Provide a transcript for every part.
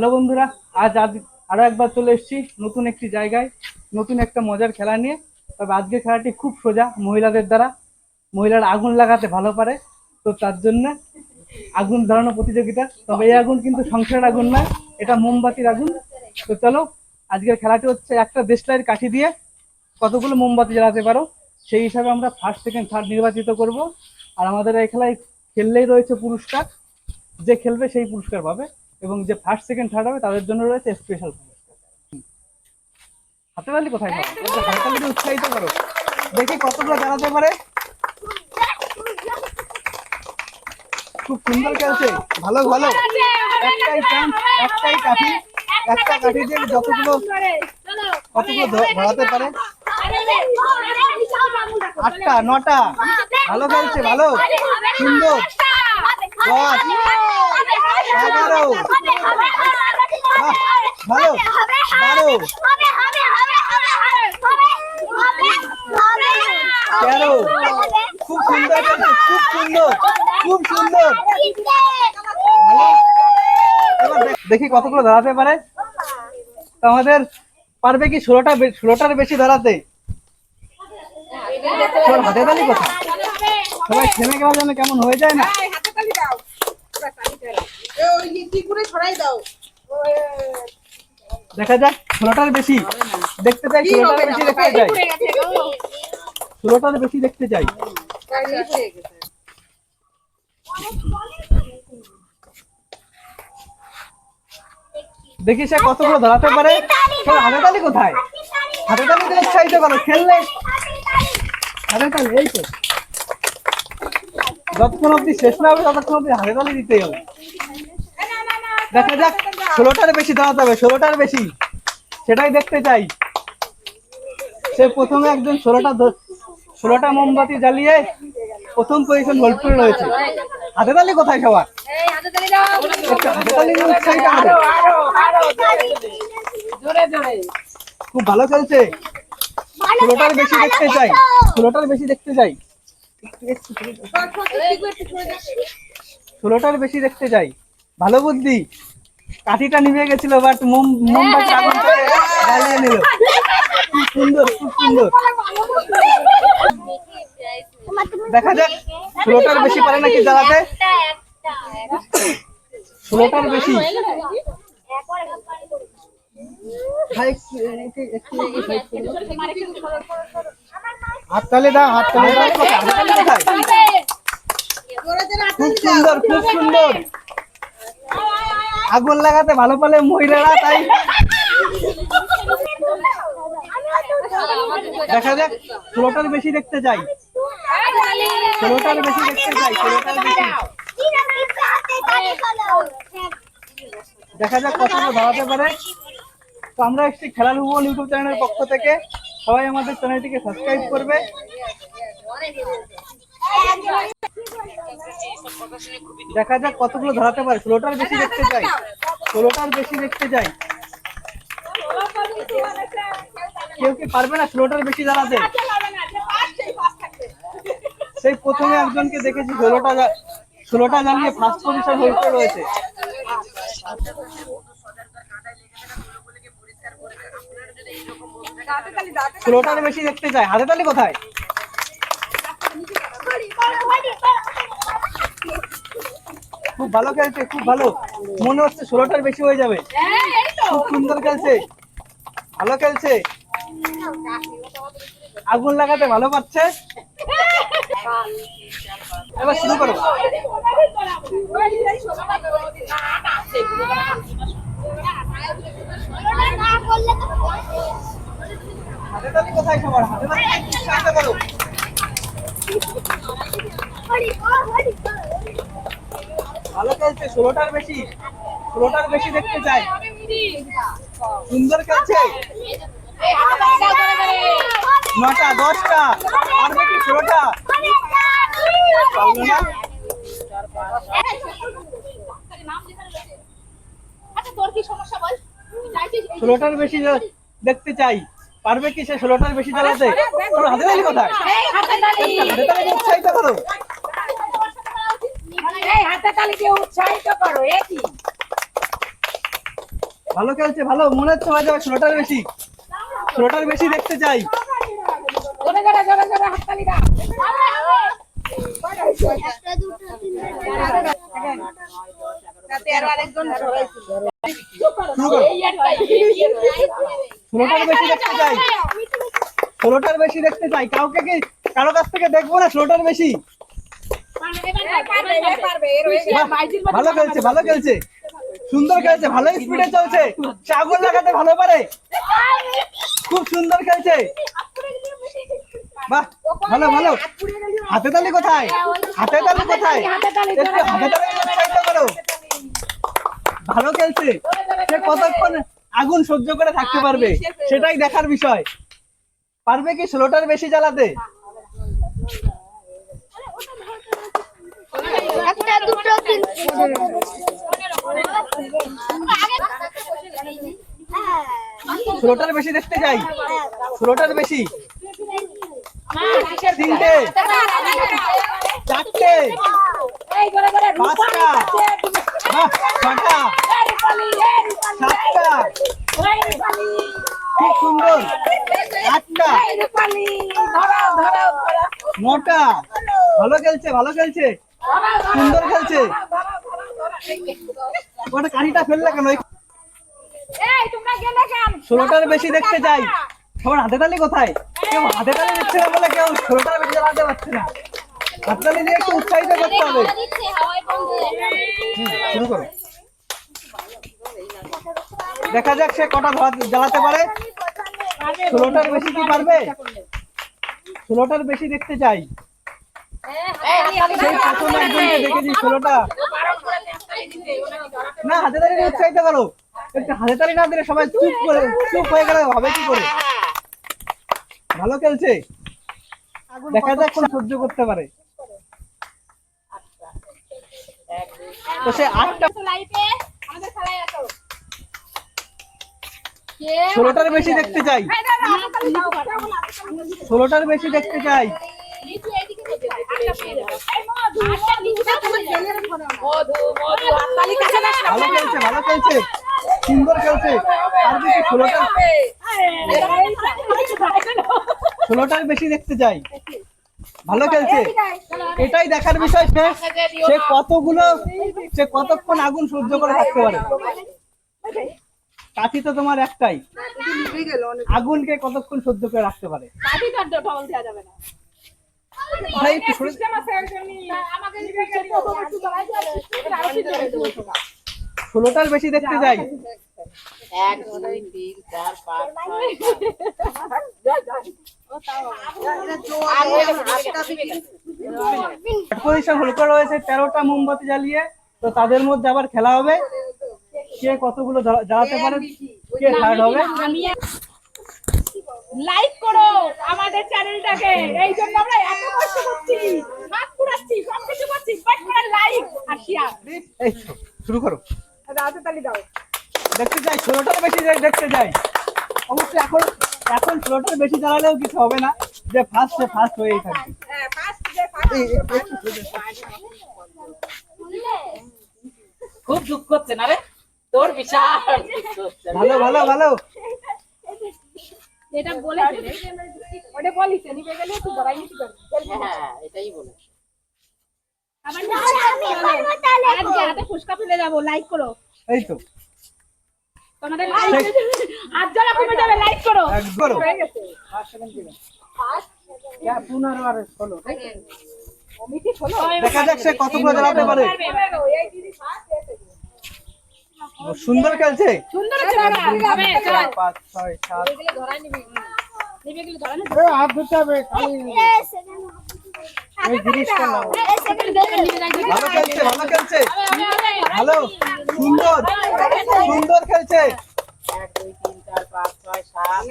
Hello বন্ধুরা, আজ আরো একবার চলে এসেছি নতুন একটি জায়গায়, নতুন একটা মজার খেলা নিয়ে। তবে আজকের খেলাটি খুব সোজা, মহিলাদের দ্বারা। মহিলারা আগুন লাগাতে ভালো পারে, তো তার জন্য আগুন ধরানো প্রতিযোগিতা। তবে এই আগুন কিন্তু সংসারের আগুন নয়, এটা মোমবাতির আগুন। তো চলো, আজকের খেলাটি হচ্ছে একটা দেশলাইয়ের কাঠি দিয়ে কতগুলো মোমবাতি জ্বালাতে পারো, সেই হিসাবে আমরা ফার্স্ট সেকেন্ড থার্ড নির্বাচিত করব। আর আমাদের এই খেলায় খেললেই রয়েছে পুরস্কার, যে খেলবে সেই পুরস্কার পাবে, এবং যে ফার্স্ট সেকেন্ড থার্ড হবে তাদের জন্য রয়েছে স্পেশাল পুরস্কার। হাতে তালি কোথায় পাবো? হাতে তালি দিয়ে উৎসাহিত করো, দেখি কতগুলো জানাতে পারে। খুব সুন্দর খেলছে, ভালো ভালো। একটাই চান্স, একটাই কাঠি, একটা কাঠি দিয়ে কতগুলো ধরাতে পারে? 8টা 9টা। ভালো খেলছে, ভালো সুন্দর। 10 11 ভালো 12 13। খুব সুন্দর খেলছে, খুব সুন্দর, খুব সুন্দর। এবার দেখি কতগুলো ধরাতে পারে। তো আমাদের পারবে কি 16টার বেশি ধরাতে? হাতে তালি কোথায়? সবাই থেমে গেলে যেন কেমন হয়ে যায় না। দেখা যাক 16টার বেশি দেখতে চাই, 16টার বেশি দেখতে চাই, 16টার বেশি দেখতে চাই। দেখি সে কতগুলো ধরাতে পারে। হাতে তালি কোথায়? হাতে তালি দিয়ে উৎসাহিত করো, খেললে হাতে তালি। এই তো, যতক্ষণ অব্দি শেষ না হবে ততক্ষণ অব্দি হাতে তালি দিতেই হবে। দেখা যাক 16টার বেশি ধরাতে হবে, 16টার বেশি, সেটাই দেখতে চাই। সে প্রথমে একজন 16টা মোমবাতি জ্বালিয়ে প্রথম পজিশন হোল্ড করে রয়েছে। হাতে তালি কোথায় সবার? হাতে তালি দিয়ে উৎসাহিত করো। খুব ভালো খেলছে, 16টার বেশি দেখতে চাই, 16টার বেশি দেখতে চাই, 16টার বেশি দেখতে চাই। ভালো বুদ্ধি। কাঠিটা নিভে গেছিল, বাট মোমবাতি আগুন থেকে জ্বালিয়ে নিল। খুব সুন্দর, খুব সুন্দর। দেখা যাক 16টার বেশি পারে নাকি জ্বালাতে। 16টার বেশি। হাততালি দাও, হাততালি দাও। খুব সুন্দর, খুব সুন্দর। আগুন লাগাতে ভালো পারে মহিলারা, তাই দেখা যাক 16টার বেশি দেখতে চাই, 16টার বেশি দেখতে চাই, 16টার বেশি। দেখা যাক কতগুলো ধরাতে পারে। তো আমরা একটি খেলার ভুবন ইউটিউব চ্যানেলের পক্ষ থেকে সবাই আমাদের চ্যানেলটিকে সাবস্ক্রাইব করবে। দেখা যাক কতগুলো ধরাতে পারে। 16টার বেশি দেখতে চাই, 16টার বেশি দেখতে চাই। কেউ কি পারবে না 16টার বেশি দাঁড়াতে? সেই প্রথমে একজনকে দেখেছি 16টা জ্বালিয়ে ফার্স্ট পজিশন হোল্ড করে রয়েছে। 16টার বেশি দেখতে চাই। হাতে তালি কোথায়? খুব ভালো খেলছে, খুব ভালো। মনে হচ্ছে 16টার বেশি হয়ে যাবে। খুব সুন্দর খেলছে, ভালো খেলছে। আগুন লাগাতে ভালো পাচ্ছে। এবার শুরু করো। হাতে তালি কোথায় সবার? হাতে তালি উৎসাহিত করো। ভালো খেলছে, 16টার বেশি, 16টার বেশি দেখতে চাই। সুন্দর খেলছে। 9টা 10টা। পারবে কি 16টা? পারবে না। 16টার বেশি দেখতে চাই। পারবে কি সে 16টার বেশি চালাতে? হাতে তালি কোথায়? হাতে তালি উৎসাহিত করো। হাতে তালি দিয়ে উৎসাহিত করো। ভালো খেলছে, ভালো, মনে হচ্ছে হয়ে যাবে 16টার বেশি। 16টার বেশি দেখতে চাই। ষোলোটার বেশি দেখতে চাই, 16টার বেশি দেখতে চাই। কাউকে কি কারো কাছ থেকে দেখবো না 16টার বেশি। ভালো খেলছে, ভালো খেলছে, সুন্দর খেলছে, ভালো স্পিডে চলছে, সে আগুন লাগাতে ভালো পারে, খুব সুন্দর খেলছে। বাহ, ভালো ভালো। হাতে তালি কোথায়, হাতে তালি কোথায়, একটু হাতে তালি উৎসাহিত করো। ভালো খেলছে, সে কতক্ষণ আগুন সহ্য করে থাকতে পারবে সেটাই দেখার বিষয়। পারবে কি 16টার বেশি জ্বালাতে? একটা দুটো তিন 16টার বেশি দেখতে চাই, 16টার বেশি। 3টে 4টে 5টা, বাহ, 6টা 7টা, খুব সুন্দর, 8টা 9টা। ভালো খেলছে, ভালো খেলছে, সুন্দর খেলছে। ওটা কাঠিটা ফেললে কেন? 16টার বেশি দেখতে চাই। সবার হাতে তালি কোথায়? কেউ হাতে তালি দিচ্ছে না বলে কেউ 16টার বেশি জ্বালাতে পারছে না। হাতে তালি দিয়ে একটু উৎসাহিত করতে হবে। শুরু করো। দেখা যাক সে কটা জ্বালাতে পারে। 16টার বেশি কি পারবে? 16টার বেশি দেখতে চাই। সেই প্রথম একজনকে দেখেছি 16টা। না, হাতে তালি দিয়ে উৎসাহিত করো। একটু হাতে তালি না দিলে সবাই চুপ হয়ে গেলে হবে কি করে? ভালো খেলছে, দেখা যাক কোন সহ্য করতে পারে। তো সে 8টা 16টার বেশি দেখতে চাই, 16টার বেশি দেখতে চাই। ভালো খেলছে, ভালো খেলছে, সুন্দর খেলছে। আর বেশি 16টার বেশি দেখতে চাই। ভালো খেলছে, এটাই দেখার বিষয়। সে কতক্ষণ আগুন সহ্য করে থাকতে পারে। কাঠি তো তোমার একটাই, আগুনকে কতক্ষণ সহ্য করে রাখতে পারে। ভাই একটু সরে 16টার বেশি দেখতে যাই। 1 2 3 4 5 পজিশন হলকা রয়েছে, 13টা মোমবাতি জ্বালিয়ে। তো তাদের মধ্যে আবার খেলা হবে, কে কতগুলো জ্বালাতে পারে, কে থার্ড হবে। লাইক করো আমাদের চ্যানেলটাকে, এই জন্য আমরা এত কষ্ট করছি, হাত পুরাচ্ছি, সবকিছু করছি, বাট করে লাইক আর শেয়ার। এই তো, শুরু করো। হাতে তালি দাও। দেখতে চাই 16টার বেশি দেখতে চাই। অবশ্যই এখন 16টার বেশি জ্বালালেও কিছু হবে না, যে ফার্স্ট সে ফার্স্ট হয়েই থাকবে। হ্যাঁ, ফার্স্ট যে ফার্স্ট। খুব দুঃখ হচ্ছে না রে তোর, বিশাল দুঃখ হচ্ছে। ভালো ভালো ভালো। এটা বলেছে, ওটা বলিছে নিবে গেলে একটু ধরাই নিতে পারবে। হ্যাঁ, এটাই বলেছে। আবার আজকে হাতে ফুসকা ফেলে যাবো, লাইক করো। এই তো তোমাদের লাইক আজ যারা কমে যাবে, লাইক করো। করো। হয়ে গেছে। কমিটি হলো। দেখা যাক সে কতগুলো জ্বালাতে পারে। এই দিদি ফার্স্ট এসে সুন্দর খেলছে। সুন্দর আছে বাবা। হবে চল। 5 6 7 এগুলো ধরাই নিবি। নিবে গেলে ধরাই নিবি। হাত ধুতে হবে খালি। এই জিনিসটা নাও। ভালো খেলছে, ভালো খেলছে, ভালো, সুন্দর সুন্দর খেলছে। 1 2 3 4 5 6 7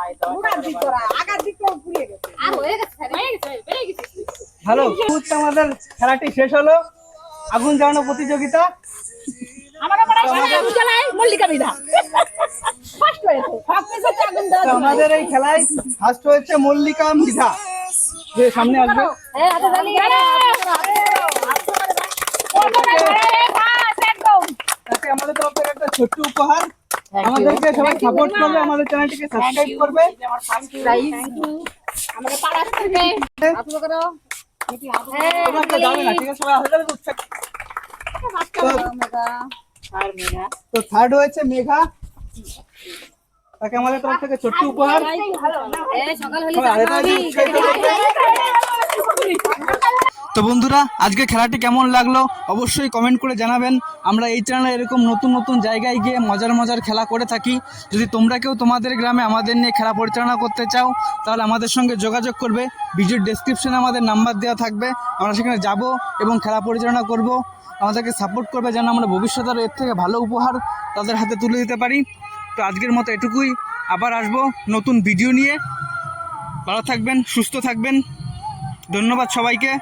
8 9 10 আগার দিকটাও পুড়িয়ে গেছে। আর হয়ে গেছে, বেরিয়ে গেছে। ভালো, আমাদের খেলাটি শেষ হলো। আগুন জ্বালানো প্রতিযোগিতা। আমরা মনে হয় আগুন জ্বালাই মল্লিকা বিধা ফার্স্ট হয়েছে। সবকিছু আগুন দাও। তো আমাদের এই খেলায় ফার্স্ট হয়েছে মল্লিকা মৃধা, যে সামনে আসবে। এই হাতে তালি দাও। একদম তাকে আমাদের তরফ থেকে একটা ছোট্ট উপহার। আমাদেরকে সবাই সাপোর্ট করবে, আমাদের চ্যানেলটিকে সাবস্ক্রাইব করবে। আমার ফার্স্ট প্রাইজ আমাদের পাড়া থেকে আপনি করো তোমরা কেউ যাবে না, ঠিক আছে? সবাই আলাদা আলাদা উৎসাহ। আর মেঘা তো থার্ড হয়েছে মেঘা, তাকে আমাদের তরফ থেকে ছোট্ট উপহার। সকাল হলে সবাই আলাদা আলাদা উৎসাহিত করবে। তো বন্ধুরা, আজকে খেলাটি কেমন লাগলো অবশ্যই কমেন্ট করে জানাবেন। আমরা এই চ্যানেলে এরকম নতুন নতুন জায়গায় গিয়ে মজার মজার খেলা করে থাকি। যদি তোমরা কেউ তোমাদের গ্রামে আমাদের নিয়ে খেলা পরিচালনা করতে চাও, তাহলে আমাদের সঙ্গে যোগাযোগ করবে। ভিডিওর ডেসক্রিপশনে আমাদের নাম্বার দেওয়া থাকবে, আমরা সেখানে যাব এবং খেলা পরিচালনা করব। আমাদেরকে সাপোর্ট করবে যেন আমরা ভবিষ্যতে আরও এর থেকে ভালো উপহার তাদের হাতে তুলে দিতে পারি। তো আজকের মতো এটুকুই, আবার আসবো নতুন ভিডিও নিয়ে। ভালো থাকবেন, সুস্থ থাকবেন, ধন্যবাদ সবাইকে।